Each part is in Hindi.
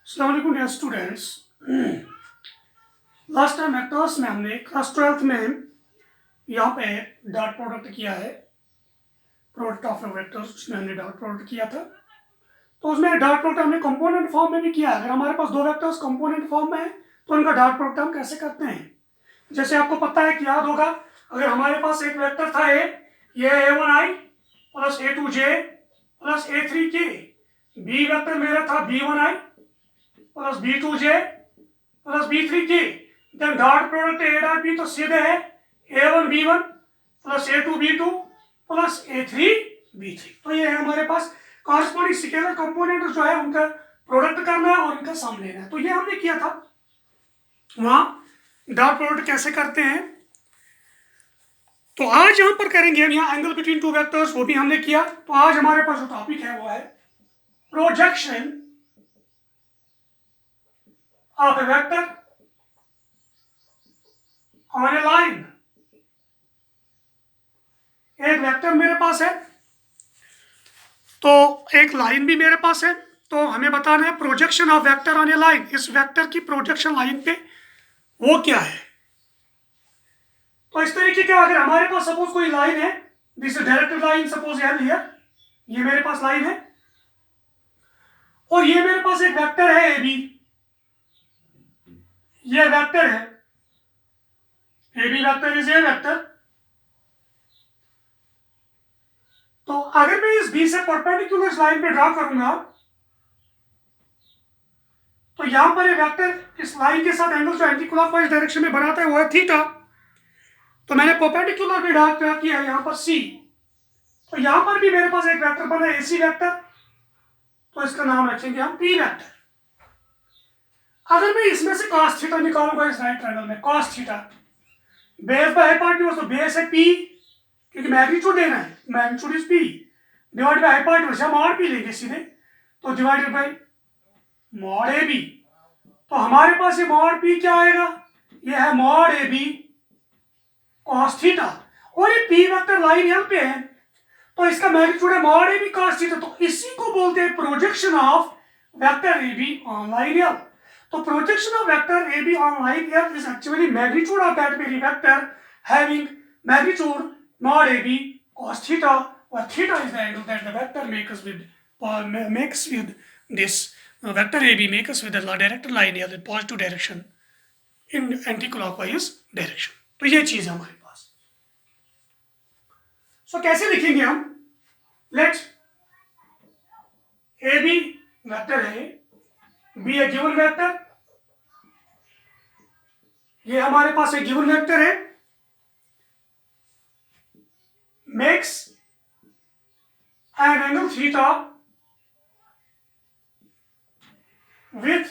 अस्सलाम वालेकुम dear students. Last time vectors में हमने क्लास 12th में यहाँ पे डॉट प्रोडक्ट किया है, प्रोडक्ट ऑफ वेक्टर्स, उसमें हमने डॉट प्रोडक्ट किया था। तो उसमें डॉट प्रोडक्ट हमने कंपोनेंट फॉर्म में भी किया है। अगर हमारे पास दो वेक्टर्स कंपोनेंट फॉर्म में है तो उनका डॉट प्रोडक्ट हम कैसे करते हैं। जैसे आपको पता है कि याद होगा, अगर हमारे पास एक वेक्टर था ये a1i plus a2j plus a3k, B vector मेरा था b1i plus b2j plus b3k, then dot product a dot b तो सीधे है a1 b1 plus a2 b2 plus a3 b3। तो ये है हमारे पास कॉरस्पॉन्डिंग स्केलर कंपोनेंट जो है उनका प्रोडक्ट करना है और इनका सम लेना है। तो ये हमने किया था। वहां डॉट प्रोडक्ट कैसे करते हैं तो आज यहां पर करेंगे हम। यहाँ एंगल बिटवीन टू वेक्टर्स वो भी हमने किया। तो आज हमारे पास जो टॉपिक है वो है projection of A vector on A line. एक वेक्टर मेरे पास है तो एक लाइन भी मेरे पास है, तो हमें बताना है projection of vector on A line. इस वेक्टर की प्रोजेक्शन लाइन पे वो क्या है। तो इस तरीके का अगर हमारे पास सपोज कोई लाइन है, दिस डायरेक्टेड लाइन, सपोज ये मेरे पास लाइन है और ये मेरे पास एक वेक्टर है ए बी। ये वेक्टर है A B, vector is A vector. तो अगर मैं इस बी से परपेंडिकुलर इस लाइन पे ड्रॉ करूंगा तो यहां पर ये वेक्टर इस लाइन के साथ एंगल जो एंटी क्लॉकवाइज डायरेक्शन में बनाता है वो है थीटा। तो मैंने परपेंडिकुलर भी ड्रॉ किया है यहां पर सी। तो यहां पर भी मेरे पास एक वेक्टर बना है एसी वेक्टर, तो इसका नाम रखेंगे हम पी वेक्टर। अगर मैं इसमें से cos थीटा निकालूंगा इस राइट ट्रायंगल में, cos theta base by hypotenuse, तो बेस है पी क्योंकि मैग्नीट्यूड लेना है, magnitude is P divide by hypotenuse, हम और पी लेंगे सीधे, तो divided by mod A B. तो हमारे पास ये मॉड पी क्या आएगा, ये है mod A B cos theta. और ये पी वेक्टर लाइन एल पे है तो इसका मैग्नीट्यूड है mod A B cos theta. तो इसी को बोलते हैं projection of vector A B on line L. तो projection of vector A B on line L is actually magnitude of that very vector having magnitude mod A B cos theta, where theta is the angle that the vector makes with this vector AB makes with the directed line in the positive direction in anti-clockwise direction। तो ये चीज है हमारे पास। सो कैसे लिखेंगे हम, लेट AB वेक्टर है, B है गिवन वेक्टर, ये हमारे पास एक गिवन वेक्टर है, makes an angle theta with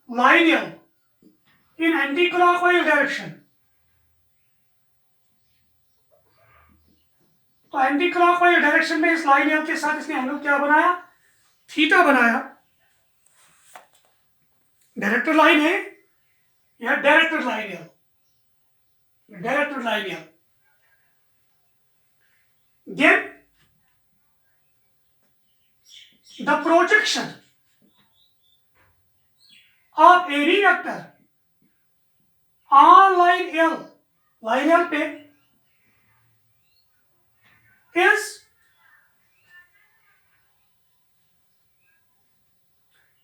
line L in anti-clockwise direction। तो एंटी क्लॉकवाइज डायरेक्शन में इस लाइन एल के साथ इसने एंगल क्या बनाया, थीटा बनाया। डायरेक्टेड लाइन है, यह directed line L, directed line L. Then the projection of AB vector on line L पे इज,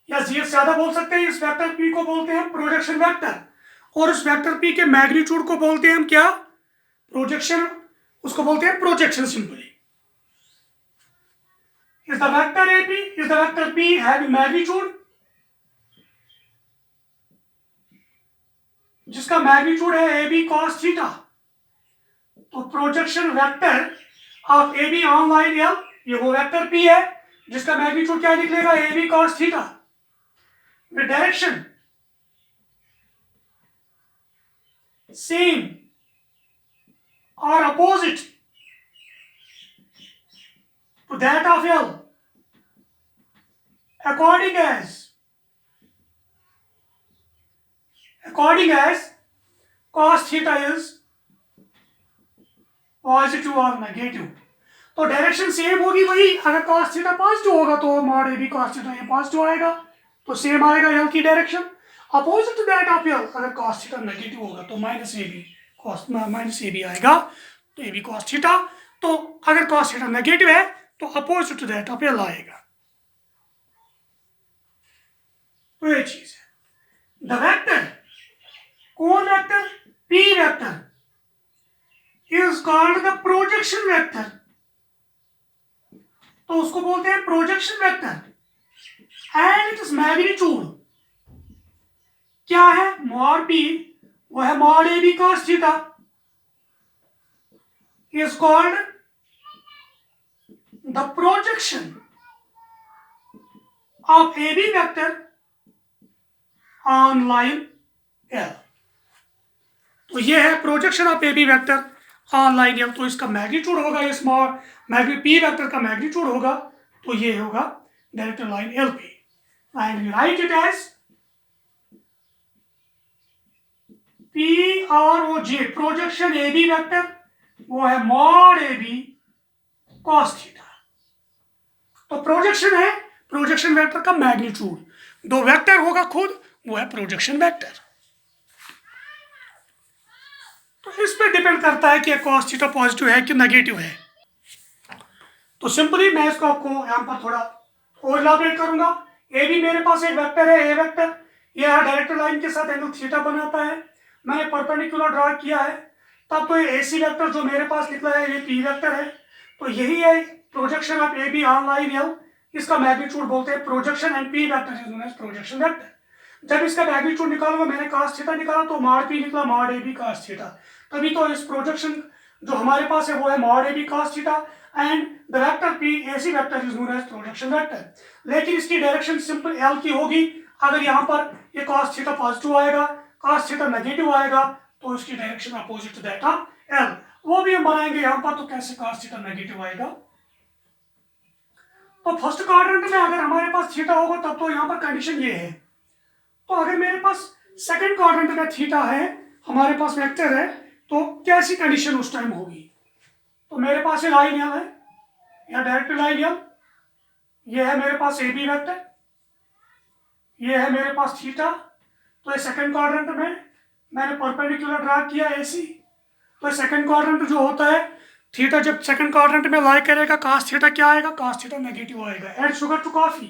या जी ज्यादा बोल सकते हैं, इस वेक्टर पी को बोलते हैं प्रोजेक्शन वेक्टर और उस वेक्टर पी के मैग्नीट्यूड को बोलते हैं हम क्या, प्रोजेक्शन, उसको बोलते हैं projection simply. Is the vector A P, is the vector P having magnitude, जिसका मैग्नीट्यूड है ए बी cos थीटा। तो projection vector of A B on line L, ये वो वेक्टर पी है जिसका मैग्नीट्यूड क्या निकलेगा, A B cos theta. The direction same or opposite to that of L according as cos theta is positive or negative। तो डायरेक्शन सेम होगी वही, अगर cos थीटा पॉजिटिव होगा तो mod A B cos theta ये पॉजिटिव आएगा, तो सेम आएगा एल की direction. Opposite to that of L, अगर cos थीटा नेगेटिव होगा तो माइनस ए बी आएगा, तो ए बी cos थीटा। तो अगर cos थीटा नेगेटिव है तो opposite to that of L आएगा। तो ये चीज है। द वेक्टर, कौन vector? P vector is called the projection vector, तो उसको बोलते हैं projection vector. And its magnitude क्या है? मॉड पी, वो है mod A B cos theta, is called the projection of A B vector on line L. तो ये है projection of A B vector on line L. तो इसका मैग्नीट्यूड होगा, इस पी वेक्टर का मैग्नीट्यूड होगा, तो ये होगा डायरेक्टेड लाइन एल पे। And write it as P और O J, projection A B vector वो है mod A B cos theta. तो प्रोजेक्शन है, प्रोजेक्शन वेक्टर का मैग्नीट्यूड, दो वेक्टर होगा खुद, वो है प्रोजेक्शन वेक्टर। तो इस पे डिपेंड करता है कि cos थीटा पॉजिटिव है कि नेगेटिव है। तो सिंपली मैं इसको आपको यहाँ पर थोड़ा और इलाबोरेट करूंगा। ए भी मेरे पास एक वेक्टर है, ए वेक्टर, ये डायरेक्टर लाइन के साथ एंगल थीटा बनाता है, मैंने परपेंडिकुलर ड्रा किया है। तब तो ये एसी वेक्टर जो मेरे पास निकला है ये पी वेक्टर है, तो यही है projection of A B on line L. इसका मैग्नीट्यूड बोलते हैं projection, and P vector is known as projection vector. जब इसका मैग्नीट्यूड निकालूंगा, मैंने cos थीटा निकाला तो मॉड पी निकला mod A B cos theta, तभी तो इस प्रोजेक्शन जो हमारे पास है वो है mod A B cos theta, and the vector P AC vector is known as projection vector. लेकिन इसकी डायरेक्शन सिंपल एल की होगी। अगर यहाँ पर ये cos थीटा पॉजिटिव आएगा, cos थीटा नेगेटिव आएगा, तो इसकी direction opposite to that of L. वो भी हम बनाएंगे यहाँ पर, तो कैसे cos थीटा नेगेटिव आएगा। तो फर्स्ट क्वाड्रेंट में अगर हमारे पास थीटा होगा तब तो यहाँ पर कंडीशन ये है। तो अगर मेरे पास सेकंड क्वाड्रेंट में थीटा है, हमारे पास वेक्टर है, तो कैसी कंडीशन उस टाइम होगी? तो मेरे पास ये लाइन एल है, या डायरेक्ट लाइन एल, ये है मेरे पास ए बी वेक्टर, ये है मेरे पास थीटा। तो ये सेकंड क्वाड्रेंट में मैंने परपेंडिकुलर ड्रा किया एसी। तो सेकंड क्वाड्रेंट जो होता है, थीटा जब सेकंड क्वाड्रेंट में लाई करेगा, cos थीटा क्या आएगा? cos थीटा नेगेटिव आएगा। ऐड शुगर टू कॉफी,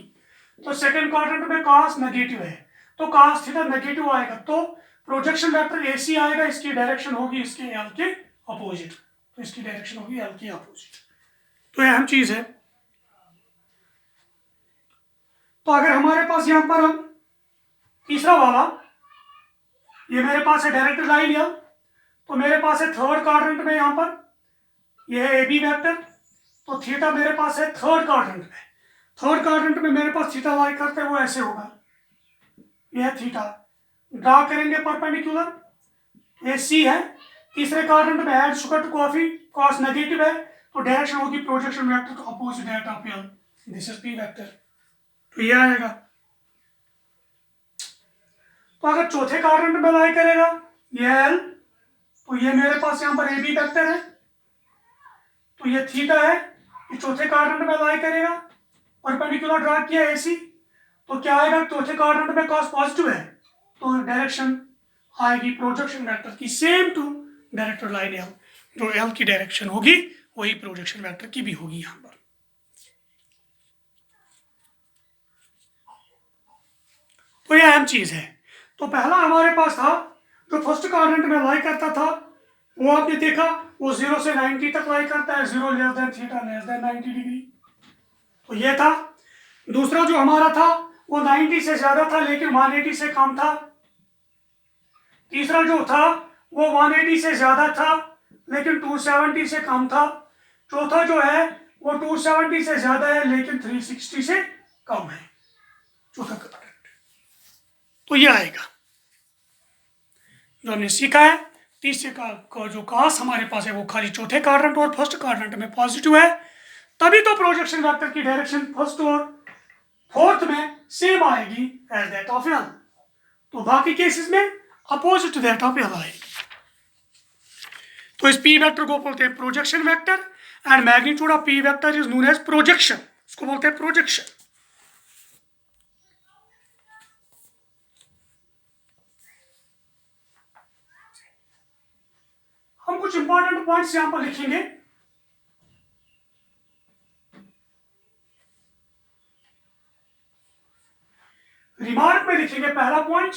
तो सेकंड क्वाड्रेंट में cos नेगेटिव है, तो cos थीटा नेगेटिव आएगा, तो प्रोजेक्शन वेक्टर एसी आएगा, इसकी डायरेक्शन होगी इसके एल के अपोजिट, तो इसकी डायरेक्शन होगी एल के अपोजिट। तो यह अहम चीज है। तो अगर हमारे पास यहाँ पर हम तीसरा वाला, ये मेरे पास है डायरेक्ट लाइन एल, तो मेरे पास है थर्ड क्वाड्रेंट में, यहाँ पर ये है ए बी वेक्टर, तो थीटा मेरे पास है थर्ड क्वाड्रेंट में। थर्ड क्वाड्रेंट में मेरे पास थीटा लाई करते हैं, वो ऐसे होगा, यह थीटा ड्रा करेंगे परपेंडिकुलर, ये सी है। तीसरे क्वाड्रेंट में add sugar to coffee, cos negative है, तो डायरेक्शन होगी प्रोजेक्शन वेक्टर तो opposite that of L, this is P vector, तो ये आएगा। तो अगर चौथे क्वाड्रेंट में लाई करेगा ये एल, तो ये मेरे पास यहाँ पर ए बी वेक्टर है, तो ये थीटा है, ये चौथे क्वाड्रेंट में लाई करेगा, परपेंडिकुलर ड्रा किया एसी, तो क्या आएगा? चौथे क्वाड्रेंट में cos पॉजिटिव है, तो डायरेक्शन आएगी प्रोजेक्शन वेक्टर की same to director line L, जो एल की डायरेक्शन होगी वही प्रोजेक्शन वेक्टर की भी होगी यहाँ पर। तो यह अहम चीज है। तो पहला हमारे पास था जो फर्स्ट क्वाड्रेंट में लाई करता था, वो आपने देखा वो 0 से 90 तक लाई करता है, 0 less than theta less than 90 degree, तो ये था। दूसरा जो हमारा था वो 90 से ज्यादा था लेकिन 180 से कम था। तीसरा जो था वो 180 से ज्यादा था लेकिन 270 से कम था। चौथा जो है वो 270 से ज्यादा है लेकिन 360 से कम है, चौथा क्वाड्रेंट। तो ये आएगा जो हमने सीखा है। तीसरे का जो cos हमारे पास है वो खाली चौथे क्वाड्रेंट और फर्स्ट क्वाड्रेंट में पॉजिटिव है, तभी तो प्रोजेक्शन वेक्टर की डायरेक्शन फर्स्ट और फोर्थ में सेम आएगी एज दैट ऑफ एल, तो बाकी केसेस में अपोजिट दैट ऑफ एल आएगी। तो इस पी वेक्टर को बोलते हैं projection vector and magnitude of P vector is known as projection, इसको बोलते हैं प्रोजेक्शन। हम कुछ इंपॉर्टेंट पॉइंट्स यहां पर लिखेंगे। रिमार्क में लिखेंगे पहला पॉइंट,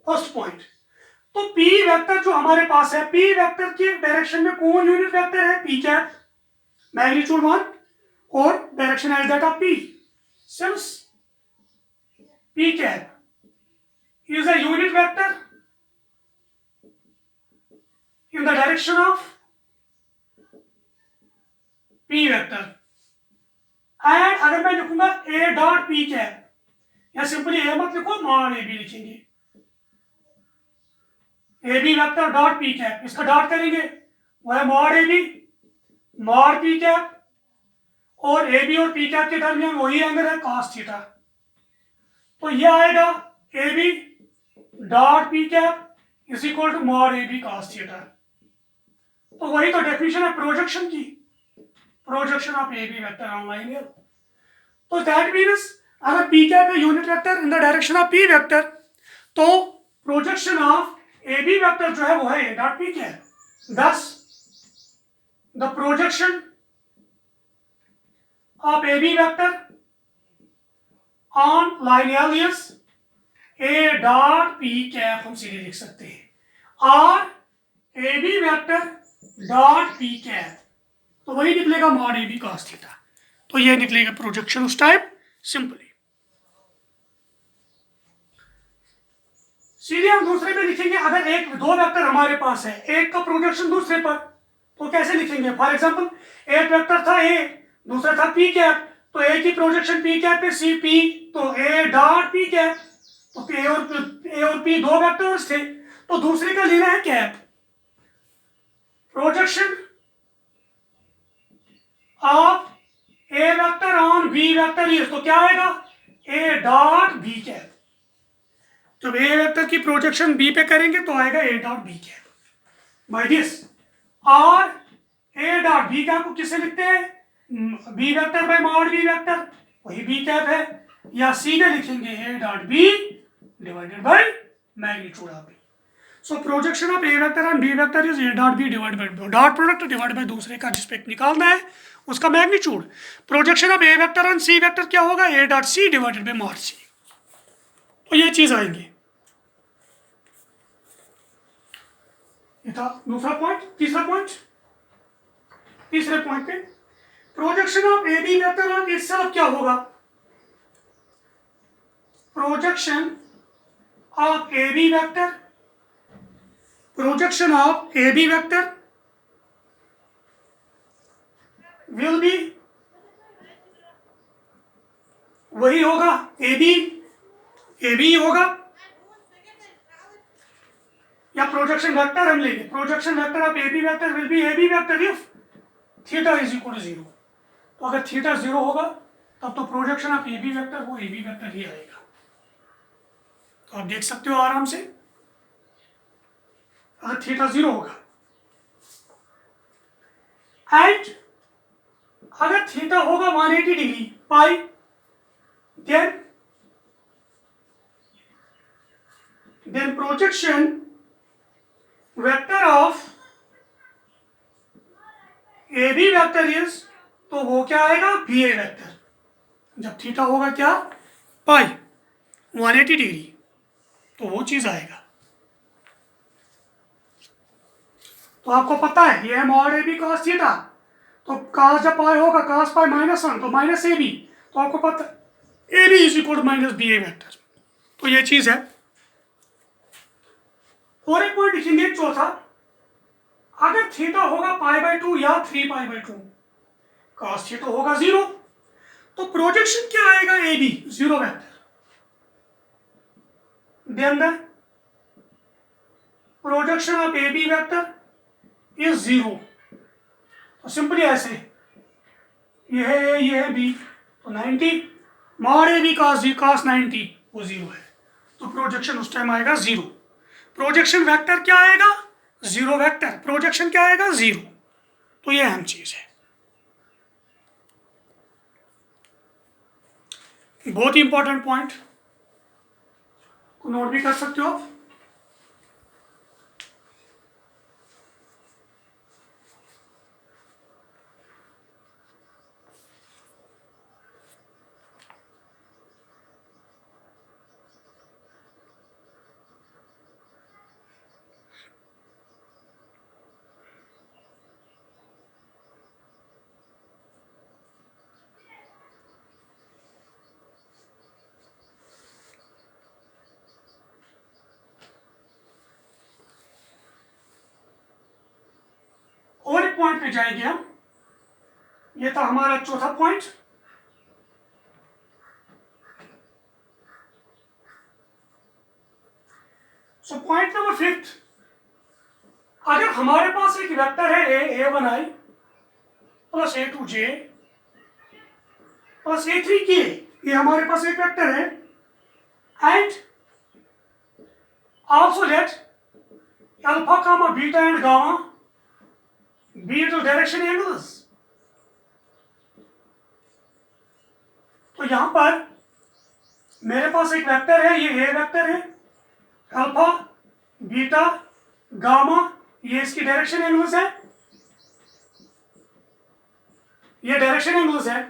फर्स्ट पॉइंट। तो पी वेक्टर जो हमारे पास है, पी वेक्टर के डायरेक्शन में कौन यूनिट वेक्टर है? पी कैप, मैग्नीट्यूड 1 और direction as that of P. Since P cap is a unit vector in the direction of p vector, and अगर मैं लिखूंगा a डॉट p कैप, या सिंपली a मत लिखो, मॉड ab लिखेंगे, ab vector dot p cap, इसका डॉट करेंगे वो है mod ab mod p cap, और ab और p कैप के दरमियान वही एंगल है cos थीटा। तो ये आएगा ab dot p cap is equal to mod ab cos theta. तो वही तो डेफिनेशन है प्रोजेक्शन की, projection of A B vector on line है। तो दैट मीन्स अगर पी कैप है unit vector in the direction of P vector, तो projection of A B vector जो है वो है A dot P cap. Thus the projection of A B vector on line L is A dot P cap, हम सीधे लिख सकते हैं, और A B vector dot P cap, तो वही निकलेगा mod A B cos theta. तो ये निकलेगा प्रोजेक्शन उस टाइप सिंपली। सीधे हम दूसरे में लिखेंगे, अगर एक दो वेक्टर हमारे पास है, एक का प्रोजेक्शन दूसरे पर, तो कैसे लिखेंगे? फॉर एग्जांपल एक वेक्टर था ए, दूसरा था पी कैप, तो ए की प्रोजेक्शन पी कैप पे सी पी, तो ए डॉट पी कैप। तो ए और पी दो वेक्टर्स थे, तो दूसरे का लेना है cap. Projection of A vector on B vector is, तो क्या आएगा? A dot B cap. जब ए वेक्टर की प्रोजेक्शन बी पे करेंगे तो आएगा A dot B cap by this. और ए डॉट बी कैप को किससे लिखते हैं? B vector by mod B vector, वही बी कैप है, या सीधे लिखेंगे A dot B divided by magnitude of B. So projection of A vector on B vector is A dot B divided by dot product divided by दूसरे का जिसपे निकालना है उसका magnitude. Projection of A vector on C vector क्या होगा? A dot C divided by mod C। तो ये चीज आएंगी। ये था दूसरा पॉइंट। तीसरा पॉइंट, तीसरे पॉइंट पे projection of A B vector on itself क्या होगा? Projection of A B vector, projection of AB vector will be वही होगा AB होगा, या प्रोजेक्शन वेक्टर हम लेंगे, projection vector of AB vector will be AB vector if theta is equal to 0। तो अगर थीटा 0 होगा तब तो प्रोजेक्शन ऑफ AB वेक्टर वो AB वेक्टर ही आएगा। तो आप देख सकते हो आराम से, अगर थीटा 0 होगा, एंड अगर थीटा होगा 180 degree pi, then projection vector of A B vector is, तो वो क्या आएगा? B A vector. जब थीटा होगा क्या? पाई 180 डिग्री, तो वो चीज आएगा। तो आपको पता है ये है mod A B cos theta, तो कॉस जब पाई होगा कॉस पाई -1, तो माइनस ए बी, तो आपको पता A B is equal to minus B A vector. तो ये चीज है। और एक पॉइंट लिखेंगे चौथा, अगर थीटा होगा π/2 या 3π/2, कॉस थीटा होगा 0, तो प्रोजेक्शन क्या आएगा? A B 0 vector. Then the projection of A B vector is 0। तो सिंपली ऐसे, ये है A, ये है B, तो 90 मॉड ए बी cos 90 वो 0 है, तो प्रोजेक्शन उस टाइम आएगा 0। प्रोजेक्शन वेक्टर क्या आएगा? जीरो वेक्टर, प्रोजेक्शन क्या आएगा, जीरो। तो ये अहम चीज है, बहुत ही इंपॉर्टेंट पॉइंट को नोट भी कर सकते हो आप। और एक पॉइंट पे जाएंगे हम, ये था हमारा चौथा पॉइंट। सो पॉइंट नंबर 5, अगर हमारे पास एक वेक्टर है a1i plus a2j plus a3k, ये हमारे पास एक वेक्टर है, and also let alpha comma beta and gamma be two direction angles. तो यहां पर मेरे पास एक वेक्टर है, ये ए वेक्टर है, अल्फा बीटा गामा, ये इसकी डायरेक्शन एंगल्स है, ये डायरेक्शन एंगल्स है।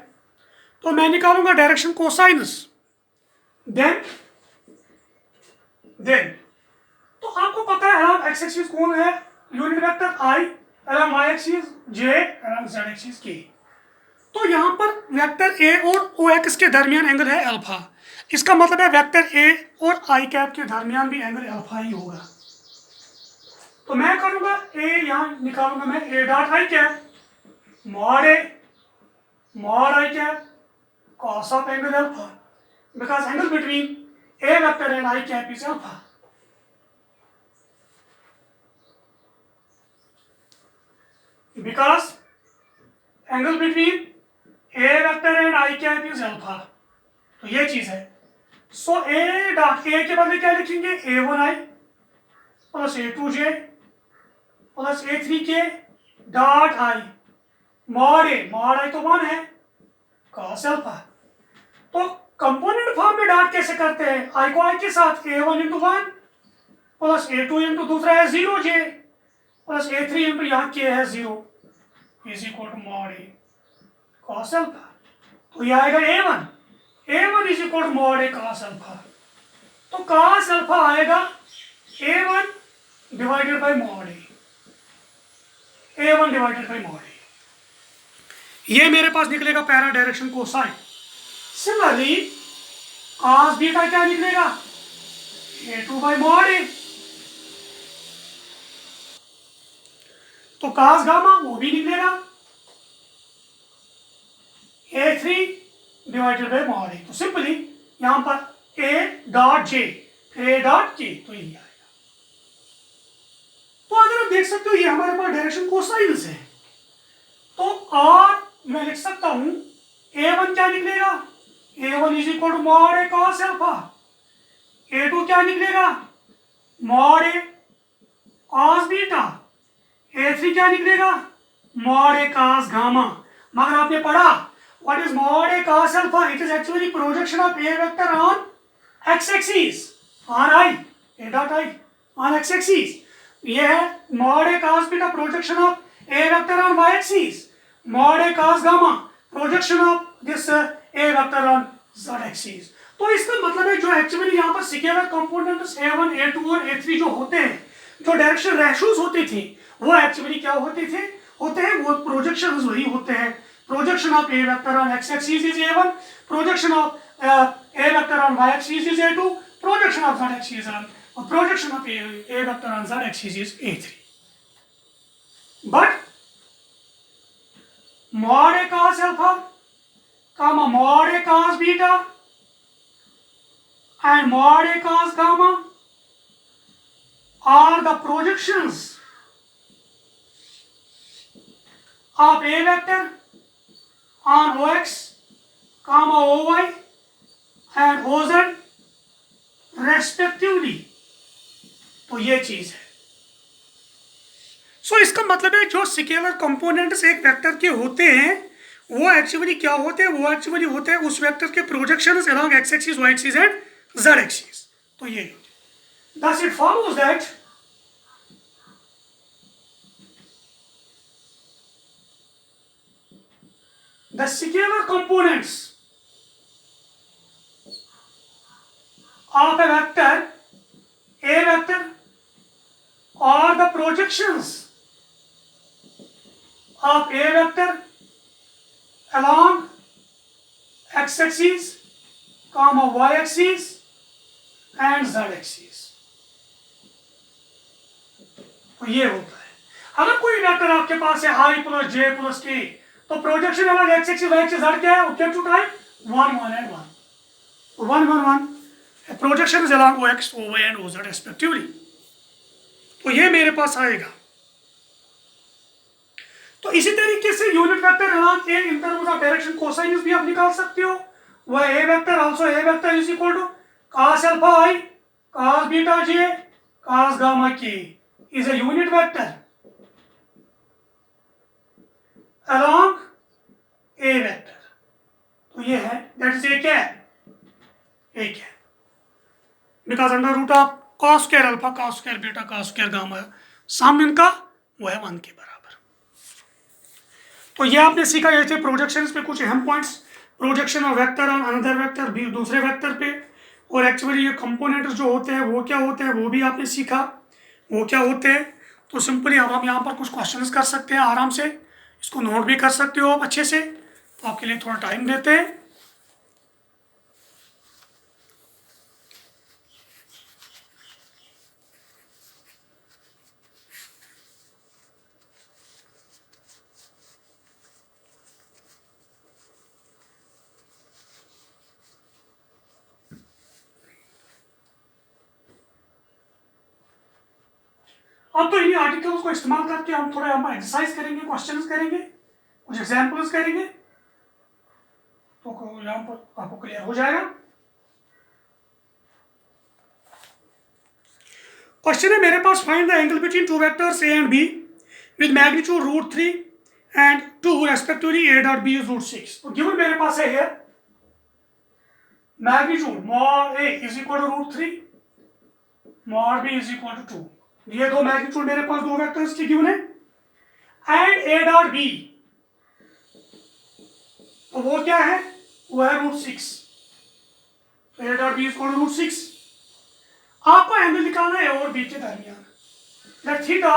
तो मैं निकालूंगा डायरेक्शन कोसाइनस, देन तो आपको पता है अलोंग एक्स एक्सिस कौन है, यूनिट वेक्टर आई, अलोंग वाई एक्सिस जे, अलोंग जेड एक्सिस के। तो यहां पर वेक्टर ए और ओ एक्स के दरमियान एंगल है अल्फा, इसका मतलब है वेक्टर ए और आई कैप के दरमियान भी एंगल अल्फा ही होगा। तो मैं करूंगा ए, यहां निकालूंगा मैं ए dot I cap mod A mod I cap cos of angle alpha, because angle between a vector and I cap is alpha. Because angle between a vector and I cap is alpha. तो ये चीज है। सो a डॉट a के बदले क्या लिखेंगे, a1i plus a2j plus a3k dot i mod i तो 1 है, cos alpha। तो कंपोनेंट फॉर्म में डॉट कैसे करते हैं, आई को आई के साथ a1 into 1 plus a2 into दूसरा है 0j प्लस a3 इंटू यहाँ k है 0 is equal to mod A cos alpha. तो ये आएगा a1 is equal to mod A cos alpha. तो cos अल्फा आएगा a1 divided by mod A, a1 divided by mod A. ये मेरे पास निकलेगा पैरा direction cosine. Similarly cos beta क्या निकलेगा, a2 बाई मॉड ए। तो cos गामा वो भी निकलेगा a3 डिवाइडेड बाई मॉड ए। तो सिंपली यहां पर a डॉट j तो यही आएगा। तो अगर आप देख सकते हो ये हमारे पास डायरेक्शन कोसाइन्स है, तो और मैं लिख सकता हूं a1 क्या निकलेगा, a1 is equal to mod A cos alpha, a2 क्या निकलेगा, mod A cos beta, a3 क्या निकलेगा, मॉड ए cos गामा। मगर आपने पढ़ा what is mod A cos alpha, it is actually projection of A vector on X axis on I, A dot I on X axis. ये है mod A cos beta projection of A vector on Y axis, mod A cos gamma projection of this A vector on Z axis. तो इसका मतलब है जो एक्चुअली यहाँ पर स्केलर कंपोनेंट्स a1 a2 और a3 जो होते हैं, जो डायरेक्शन रेशियोज होते थे, वो एक्चुअली क्या होते हैं वो प्रोजेक्शंस वही होते हैं। Projection of A vector on X axis is a1, projection of A vector on Y axis is a2, projection of Z axis on projection of A vector on Z axis is a3। But mod a cos alpha, comma mod a cos beta and mod a cos gamma are the projections of a vector on ox, comma oy and oz respectively। तो ये चीज है। सो इसका मतलब है जो स्केलर कंपोनेंट्स एक वेक्टर के होते हैं वो एक्चुअली क्या होते हैं, वो एक्चुअली होते हैं उस वेक्टर के projections along X axis, Y axis and Z axis. तो ये thus it follows that the scalar components of a vector or the projections of a vector along x axis, y axis and z axis। तो ये होता है अगर कोई वेक्टर आपके पास है i plus j plus k, तो प्रोजेक्शन अलग x axis y axis z क्या है, object to type 1 1 and 1 1 1 1 projection along ox oy and oz respectively. तो ये मेरे पास आएगा। तो इसी तरीके से unit vector along A in terms of direction cosines भी आप निकाल सकते हो। वह A vector also A vector is equal to cos alpha i cos beta j cos gamma k is a unit vector along a vector। तो ये है that is a cap because under root of cos square alpha cos square beta cos square gamma sum इनका वो है 1 के बराबर। तो ये आपने सीखा ऐसे प्रोजेक्शंस पे कुछ अहम points, projection of vector on another vector भी दूसरे वेक्टर पे, और एक्चुअली ये कंपोनेंट्स जो होते हैं वो क्या होते हैं वो भी आपने सीखा वो क्या होते हैं। तो सिंपली अब हम यहाँ पर कुछ क्वेश्चंस कर सकते हैं आराम से, इसको नोट भी कर सकते हो आप अच्छे से। तो आपके लिए थोड़ा टाइम देते हैं। अब तो इन्हीं आर्टिकल्स को इस्तेमाल करके हम थोड़ा एक्सरसाइज करेंगे, क्वेश्चंस करेंगे, कुछ एग्जाम्पल्स करेंगे, तो यहाँ पर आपको क्लियर हो जाएगा। क्वेश्चन है मेरे पास find the angle between two vectors A and B with magnitude √3 and 2 respectively a dot b is √6। तो गिवन मेरे पास है here magnitude mod a is equal to √3 mod b is equal to 2। ये दो मैग्नीट्यूड मेरे पास दो वेक्टर्स की गिवन है एंड a डॉट b, तो वो क्या है, वो है √6। तो a dot b is equal to √6। आपको एंगल निकालना है और बी के दरमियान, let theta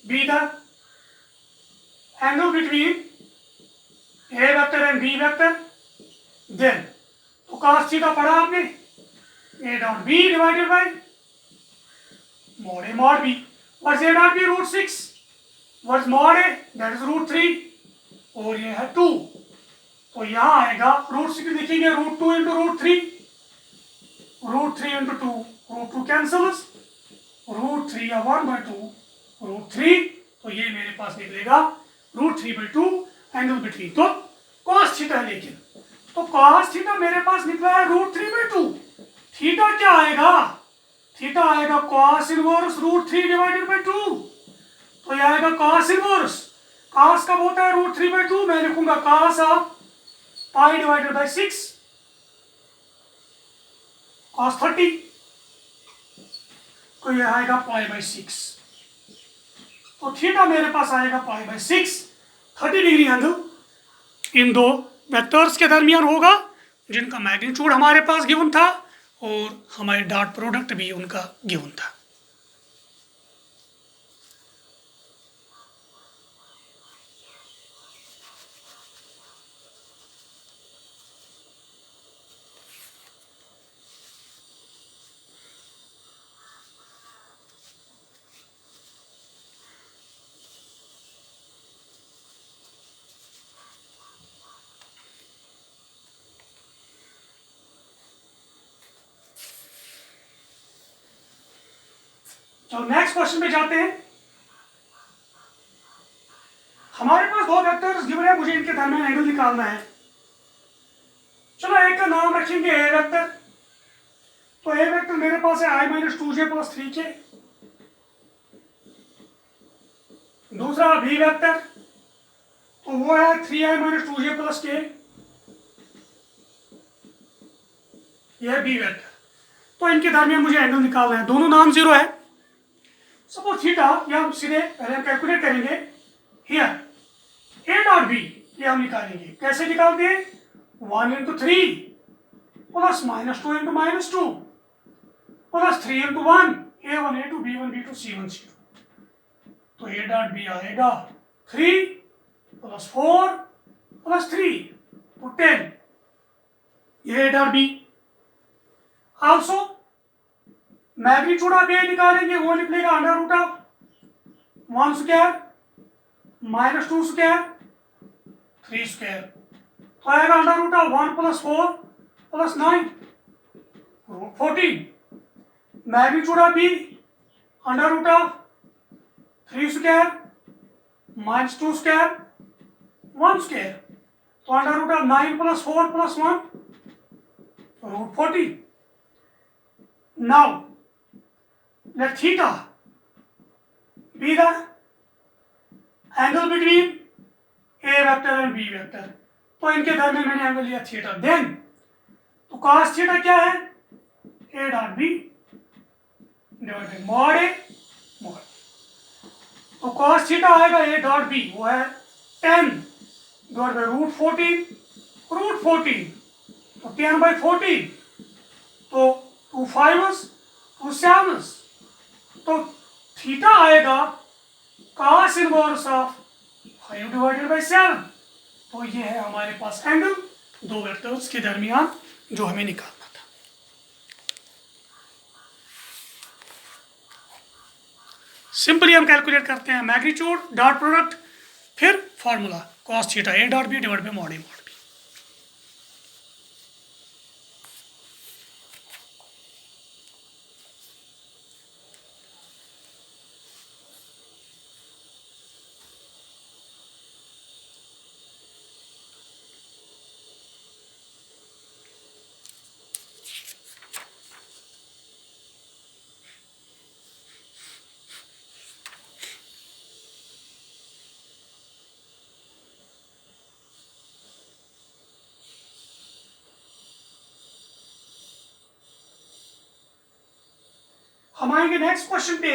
be the angle between A vector and B vector. Then तो cos थीटा पढ़ा आपने, a dot b divided by mod a mod b। What's a dot b √6, what's mod a that is √3 और ये है 2। तो यहाँ आएगा √6 लिखेंगे √2 इंटू √3, √3 इंटू 2 √2 कैंसल्स, √3 या 1/2 √3। तो ये मेरे पास निकलेगा √3/2 एंगल बिटवीन। तो cos थीटा, लेकिन तो cos थीटा मेरे पास निकला है √3/2। थीटा क्या आएगा, थीटा आएगा cos इनवर्स √3 डिवाइडेड बाय 2। तो ये आएगा cos इनवर्स, cos कब होता है √3/2, मैं लिखूंगा cos of pi divided by 6 cos 30। तो ये आएगा π/6। तो थीटा मेरे पास आएगा π/6, 30 डिग्री एंगल इन दो वेक्टर्स के दरमियान होगा जिनका मैग्नीट्यूड हमारे पास गिवन था और हमारे डॉट प्रोडक्ट भी उनका गिवन था। तो नेक्स्ट क्वेश्चन पे जाते हैं। हमारे पास दो वेक्टर्स गिवन है, मुझे इनके दरमियान एंगल निकालना है। चलो एक का नाम रखेंगे ए वेक्टर। तो ए वेक्टर मेरे पास है i - 2j + 3k। दूसरा बी वेक्टर, तो वो है 3i माइनस 2j प्लस के, यह है बी वेक्टर। तो इनके दरमियान मुझे एंगल निकालना है, दोनों नॉन जीरो है। सपोज थीटा, या हम सीधे पहले हम कैलकुलेट करेंगे हियर ए डॉट बी, ये हम निकालेंगे। कैसे निकालते हैं? 1 into 3 plus minus 2 into minus 2 plus 3 into 1, A1 A2 B1 B2 C1 C2। तो ए डॉट बी आएगा 3 प्लस 4 प्लस 3 तो 10, ये A dot B. Also magnitude of A निकालेंगे, वो निकलेगा under root of 1 square minus 2 square 3 square, तो आएगा under root of 1 plus 4 plus 9 root 14। Magnitude of B under root of 3 square minus 2 square 1 square, तो under root of 9 plus 4 plus 1 root 14। Now let theta be the angle between A vector and B vector। तो इनके दरमियान मैंने एंगल लिया थीटा। देन तो cos थीटा क्या है? A dot B divide by mod A mod. तो cos थीटा आएगा A डॉट बी, वो है 10 डिवाइड बाई रूट 14 तो 10 बाई 14, तो 2 5s 2 7s, तो थीटा आएगा cos inverse of 5 divided by 7। तो ये है हमारे पास एंगल दो वेक्टर्स के दरमियान जो हमें निकालना था। सिंपली हम कैलकुलेट करते हैं मैग्नीट्यूड डॉट प्रोडक्ट, फिर formula cos theta A dot B divide by mod A mod. हम आएंगे नेक्स्ट क्वेश्चन पे।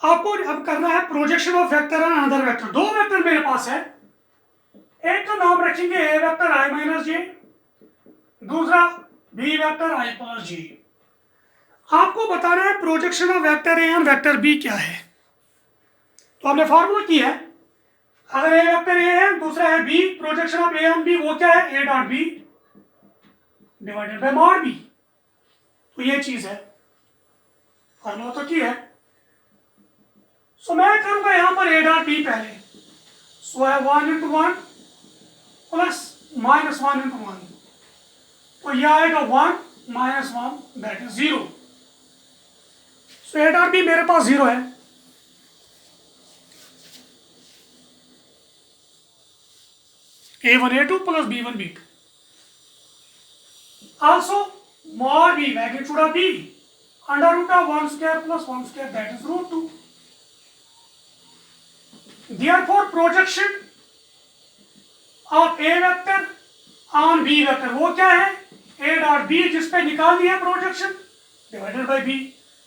आपको अब करना है projection of vector and other vector. दो वेक्टर मेरे पास है, एक का नाम रखेंगे ए वेक्टर आई माइनस जे, दूसरा B vector I plus J. आपको बताना है projection of vector A and vector B क्या है। तो हमने फॉर्मूला किया है, अगर ए वेक्टर ए है दूसरा है B, projection of A and B वो क्या है? A dot B divided by mod B. तो ये चीज है, फॉर्मूला तो की है। सो मैं करूंगा यहां पर ए डॉट बी पहले, सो है 1 इंटू 1 प्लस माइनस 1 इंटू 1, तो यह आएगा 1 minus 1 that is 0। So A dot B मेरे पास 0 है। A1 A2 plus B1 B2। Also mod b magnitude of b under root of 1 square plus 1 square that is root 2। Therefore projection of a vector on b vector वो क्या है? a dot b जिस पे निकाल दिया प्रोजेक्शन डिवाइडेड बाय b,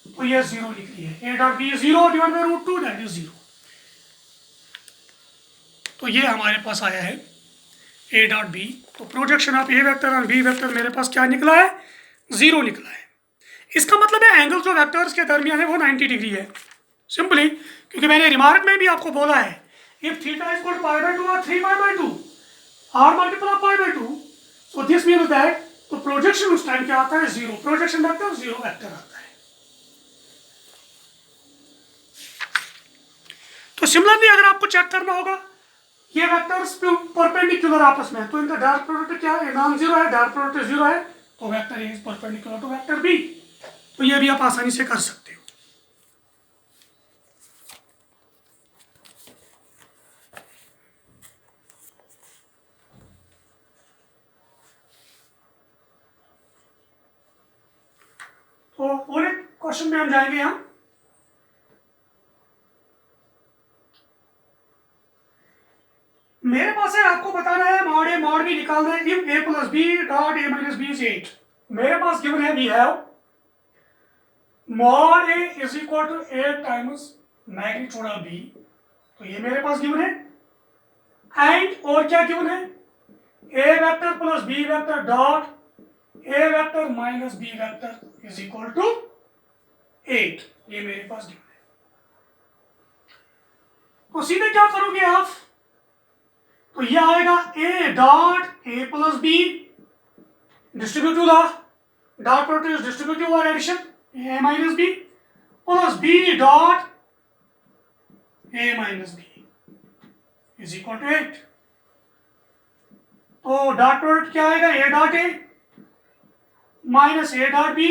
तो ये 0 निकली है। a dot b 0 divided by root 2 that is 0। तो ये हमारे पास आया है a डॉट बी। तो प्रोजेक्शन ऑफ ए वेक्टर और बी वेक्टर मेरे पास क्या निकला है? 0 निकला है। इसका मतलब है एंगल जो वेक्टर्स के दरमियान है वो 90 डिग्री है। सिंपली क्योंकि मैंने रिमार्क में भी आपको बोला है, if theta is equal to pi by 2 और 3 पाई बाय 2 और multiple of pi by 2, so this means that तो प्रोजेक्शन उस टाइम क्या आता है? 0। प्रोजेक्शन वेक्टर 0 वेक्टर आता है। तो सिमिलरली अगर आपको चेक करना होगा ये वेक्टर्स परपेंडिकुलर आपस में, तो इनका डॉट प्रोडक्ट क्या है? नॉन जीरो है, डॉट प्रोडक्ट 0 है, तो vector A is perpendicular to vector B. तो ये भी आप आसानी से कर सकते हो। तो और एक क्वेश्चन में हम जाएंगे। हम निकालना है। If a plus B dot a minus B is 8, मेरे पास गिवन है we have mod a is equal to 8 times magnitude of b, तो ये मेरे पास गिवन है। एंड और क्या गिवन है, a vector plus b vector dot a vector minus b vector is equal to 8, ये मेरे पास गिवन है। तो सीधे क्या करोगे आप, तो ये आएगा a dot a plus b distributive law, dot product is distributive और addition a minus b plus b dot a minus b is equal to 8। तो डॉट प्रोडक्ट क्या आएगा, a dot a minus a dot b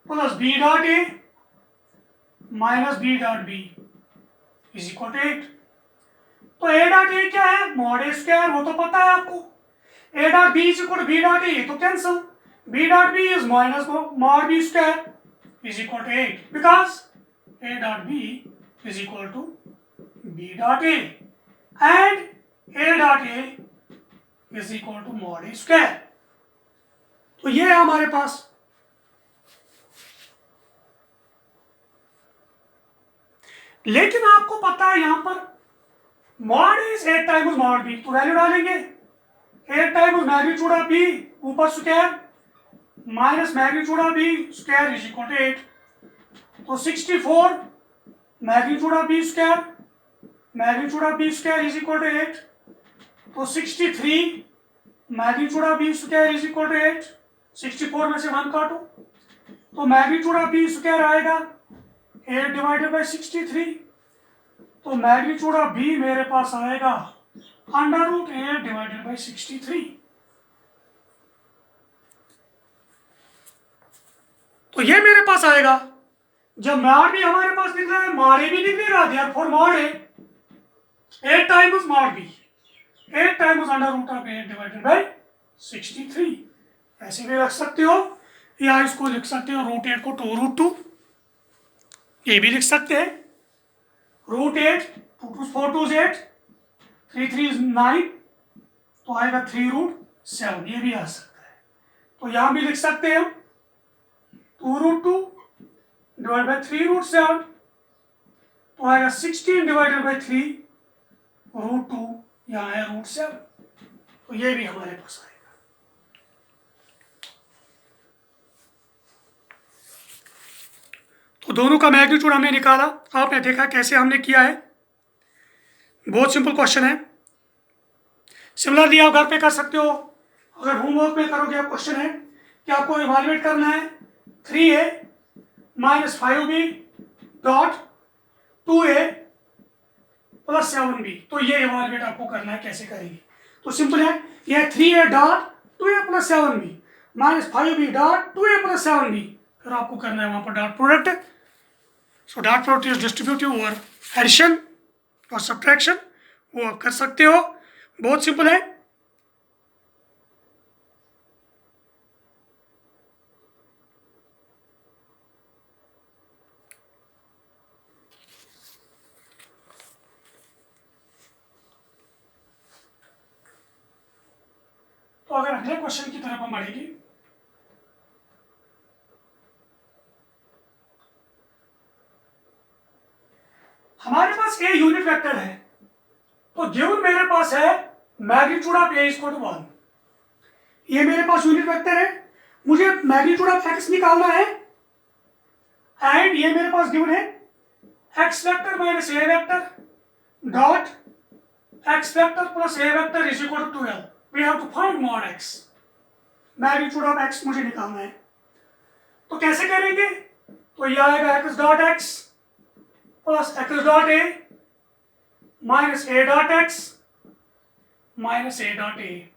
plus b dot a minus b dot b is equal to 8। तो a डॉट a क्या है, मॉड a स्क्वायर, वो तो पता है आपको। a dot b is equal to b dot a, तो cancel, b dot b is minus mod b square is equal to 8, because a dot b is equal to b dot a and a dot a is equal to mod a square. तो ये है हमारे पास। लेकिन आपको पता है यहां पर mod is 8 times mod B, तो वैल्यू डालेंगे 8 टाइम्स मैग्नीट्यूड ऑफ बी ऊपर square minus magnitude of B square is equal to 8। तो 64 magnitude of B square, magnitude of B square is equal to 8। तो 63 magnitude of B square is equal to 8। 64 में से 1 काटो, तो मैग्नीट्यूड ऑफ बी स्क्वायर आएगा 8 डिवाइडेड बाई 63। तो मैग्नीट्यूड ऑफ बी मेरे पास आएगा अंडर रूट 8 डिवाइडेड बाई 63। तो ये मेरे पास आएगा। जब मॉड भी हमारे पास दिख रहा है, मॉड ए भी दिखेगा, therefore mod A 8 times mod B, 8 times under root of 8 divided by 63। ऐसे भी रख सकते हो, या इसको लिख सकते हो रूट 8 को 2 रूट 2, ये भी लिख सकते हैं। रूट 8 2 2 4 2 8, 3 3 is 9, तो आएगा 3 रूट 7, ये भी आ सकता है। तो यहाँ भी लिख सकते हैं हम 2 रूट 2 डिवाइड बाई 3 रूट 7, तो आएगा 16 डिवाइडेड बाई 3 रूट 2, यहाँ है रूट 7, तो ये भी हमारे पास आएगा। तो दोनों का मैग्नीट्यूड हमने निकाला, आपने देखा कैसे हमने किया है, बहुत सिंपल क्वेश्चन है। सिमिलरली आप घर पे कर सकते हो, अगर होमवर्क में करोगे आप क्वेश्चन है कि आपको इवाल्युएट करना है 3a minus 5b dot 2a plus 7b, तो ये इवाल्युएट आपको करना है, कैसे करेंगे। तो सिंपल है, यह 3a dot 2a plus 7b minus 5b dot 2a plus 7b, फिर आपको करना है वहां पर dot product. So dot product is distributive और एडिशन और सब्ट्रैक्शन, वो आप कर सकते हो, बहुत सिंपल है। तो अगर अगले क्वेश्चन की तरफ हम बढ़ेंगे, हमारे पास ए यूनिट वेक्टर है, तो गिवन मेरे पास है magnitude of A equal to 1, ये मेरे पास यूनिट वेक्टर है, मुझे मैग्नीट्यूड ऑफ एक्स निकालना है, एंड ये मेरे पास गिवन है X vector minus A vector dot X vector plus A vector is equal to 12। We have to find mod X, magnitude of X मुझे निकालना है। तो कैसे करेंगे, तो ये आएगा X dot X plus X dot A minus A dot X minus A dot A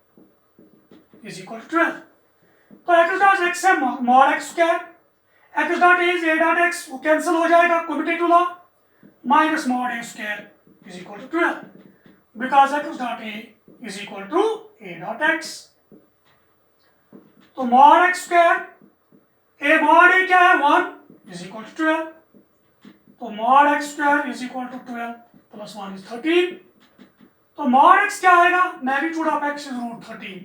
is equal to 12। तो एक्स डॉट एक्स है mod X square, X dot A is A dot X, वो कैंसिल हो जाएगा, commutative law, minus mod A square is equal to 12, because X dot A is equal to A dot X. तो mod X square, A mod A क्या है 1 इज इक्वल टू 12, तो mod X square is equal to 12 plus 1 is 13, तो मॉड एक्स क्या आएगा, magnitude of X is √13,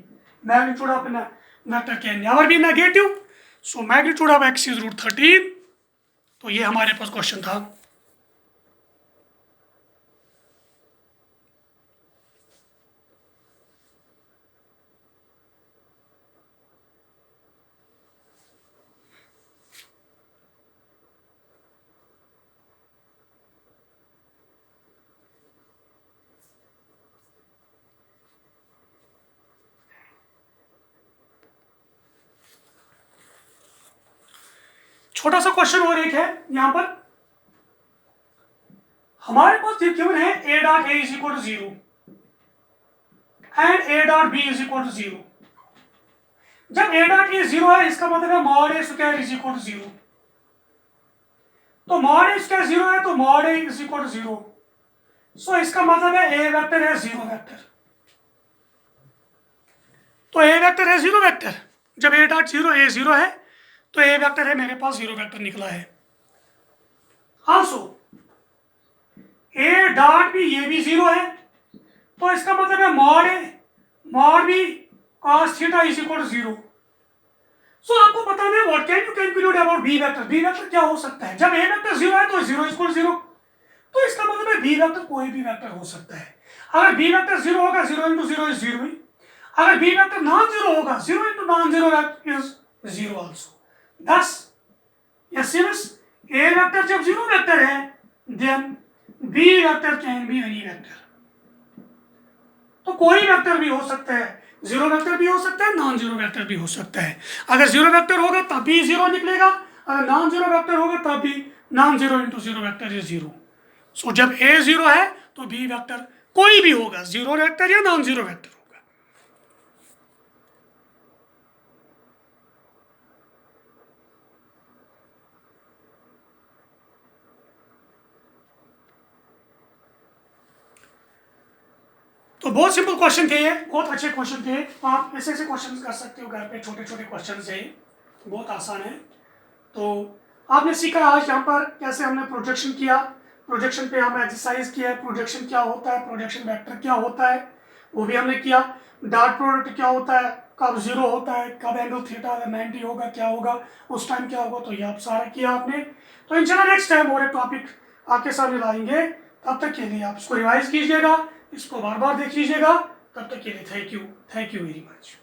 magnitude of vector can never B negative, so magnitude of X is √13। तो ये हमारे पास क्वेश्चन था। छोटा सा क्वेश्चन और एक है यहां पर, हमारे पास गिवन है a dot a is equal to 0 and a dot b is equal to 0। जब a डॉट a 0 है इसका मतलब है mod a square is equal to 0। तो मॉड a स्क्वायर 0 है तो mod a is equal to 0, so इसका मतलब है a वेक्टर है 0 वेक्टर। तो a वेक्टर है 0 वेक्टर, जब a डॉट 0 a 0 है तो a वेक्टर है मेरे पास 0 वेक्टर निकला है। आल्सो a डॉट भी ये भी 0 है, तो इसका मतलब है मॉड भी cos theta is equal to 0। So आपको बताना है what can you calculate about b vector. b vector क्या हो सकता है, जब a वेक्टर 0 है तो 0 इक्वल 0, तो इसका मतलब है b वेक्टर कोई भी वेक्टर हो सकता है। अगर b वेक्टर 0 होगा 0 इंटू 0 इज 0 ही, अगर b वेक्टर नॉन 0 होगा 0 into non 0 is 0 also. Thus, since a vector जब 0 वेक्टर है, then b vector can be any vector. तो कोई वेक्टर भी हो सकता है, 0 वेक्टर भी हो सकता है, नॉन 0 वेक्टर भी हो सकता है। अगर 0 वेक्टर होगा तब भी 0 निकलेगा, अगर नॉन 0 वेक्टर होगा तब भी नॉन 0 इंटू 0 वेक्टर इज 0। सो जब a 0 है तो b वेक्टर कोई भी होगा, 0 वेक्टर या नॉन 0 वेक्टर। तो बहुत सिंपल क्वेश्चन थे ये, बहुत अच्छे क्वेश्चन थे। आप ऐसे ऐसे क्वेश्चन कर सकते हो घर पे, छोटे छोटे क्वेश्चन है, बहुत आसान है। तो आपने सीखा आज यहाँ पर कैसे हमने प्रोजेक्शन किया, प्रोजेक्शन पे हमने एक्सरसाइज किया है, प्रोजेक्शन क्या होता है, प्रोजेक्शन वेक्टर क्या होता है वो भी हमने किया, डॉट प्रोडक्ट क्या होता है, कब 0 होता है, कब एंगल थीटा 90 होगा, क्या होगा उस टाइम, क्या होगा, तो ये आप सारा किया आपने। तो इंशाल्लाह नेक्स्ट टाइम और एक टॉपिक आपके सामने लाएंगे। तब तक के लिए आप इसको रिवाइज कीजिएगा, इसको बार बार देख लीजिएगा। तब तक के लिए थैंक यू वेरी मच।